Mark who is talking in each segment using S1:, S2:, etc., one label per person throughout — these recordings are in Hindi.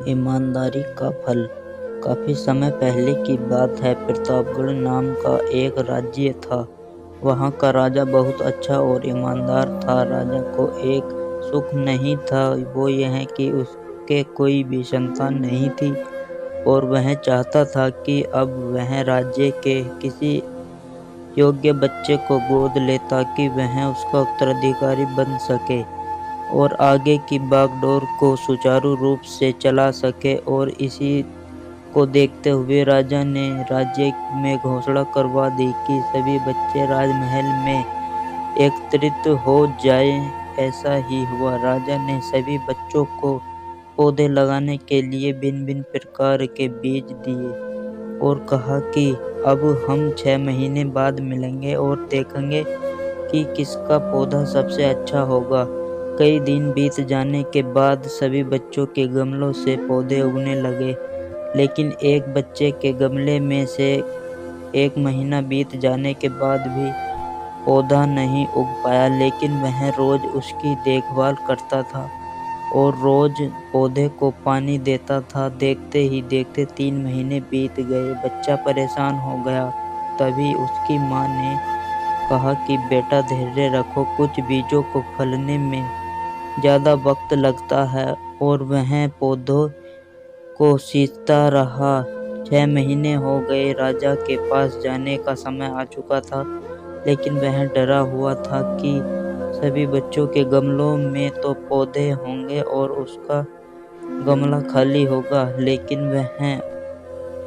S1: ईमानदारी का फल। काफी समय पहले की बात है। प्रतापगढ़ नाम का एक राज्य था। वहाँ का राजा बहुत अच्छा और ईमानदार था। राजा को एक सुख नहीं था, वो यह कि उसके कोई भी संतान नहीं थी और वह चाहता था कि अब वह राज्य के किसी योग्य बच्चे को गोद ले ताकि वह उसका उत्तराधिकारी बन सके और आगे की बागडोर को सुचारू रूप से चला सके। और इसी को देखते हुए राजा ने राज्य में घोषणा करवा दी कि सभी बच्चे राजमहल में एकत्रित हो जाएं। ऐसा ही हुआ। राजा ने सभी बच्चों को पौधे लगाने के लिए भिन्न भिन्न प्रकार के बीज दिए और कहा कि अब हम 6 महीने बाद मिलेंगे और देखेंगे कि किसका पौधा सबसे अच्छा होगा। कई दिन बीत जाने के बाद सभी बच्चों के गमलों से पौधे उगने लगे, लेकिन एक बच्चे के गमले में से 1 महीना बीत जाने के बाद भी पौधा नहीं उग पाया। लेकिन वह रोज उसकी देखभाल करता था और रोज पौधे को पानी देता था। देखते ही देखते 3 महीने बीत गए। बच्चा परेशान हो गया। तभी उसकी माँ ने कहा कि बेटा धैर्य रखो, कुछ बीजों को फलने में ज़्यादा वक्त लगता है। और वह पौधों को सींचता रहा। 6 महीने हो गए। राजा के पास जाने का समय आ चुका था, लेकिन वह डरा हुआ था कि सभी बच्चों के गमलों में तो पौधे होंगे और उसका गमला खाली होगा। लेकिन वह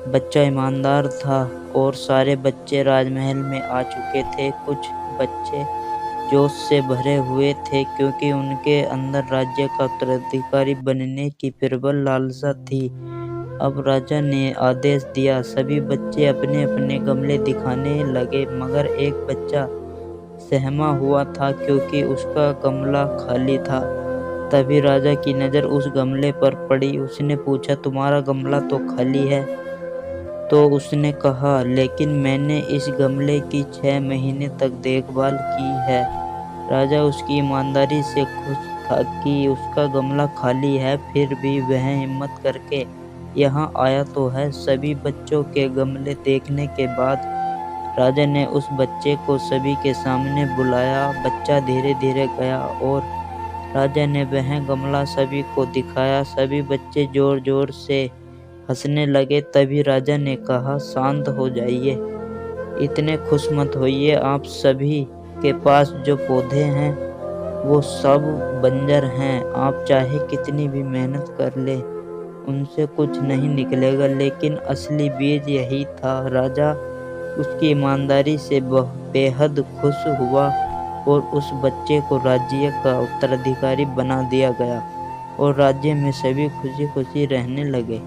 S1: बच्चा ईमानदार था और सारे बच्चे राजमहल में आ चुके थे। कुछ बच्चे जोश से भरे हुए थे क्योंकि उनके अंदर राज्य का उत्तराधिकारी बनने की प्रबल लालसा थी। अब राजा ने आदेश दिया, सभी बच्चे अपने अपने गमले दिखाने लगे, मगर एक बच्चा सहमा हुआ था क्योंकि उसका गमला खाली था। तभी राजा की नज़र उस गमले पर पड़ी। उसने पूछा, तुम्हारा गमला तो खाली है? तो उसने कहा, लेकिन मैंने इस गमले की 6 महीने तक देखभाल की है। राजा उसकी ईमानदारी से खुश था कि उसका गमला खाली है, फिर भी वह हिम्मत करके यहाँ आया तो है। सभी बच्चों के गमले देखने के बाद राजा ने उस बच्चे को सभी के सामने बुलाया। बच्चा धीरे धीरे गया और राजा ने वह गमला सभी को दिखाया। सभी बच्चे जोर जोर से हंसने लगे। तभी राजा ने कहा, शांत हो जाइए, इतने खुश मत होइए। आप सभी के पास जो पौधे हैं वो सब बंजर हैं। आप चाहे कितनी भी मेहनत कर ले, उनसे कुछ नहीं निकलेगा। लेकिन असली बीज यही था। राजा उसकी ईमानदारी से बेहद खुश हुआ और उस बच्चे को राज्य का उत्तराधिकारी बना दिया गया और राज्य में सभी खुशी खुशी रहने लगे।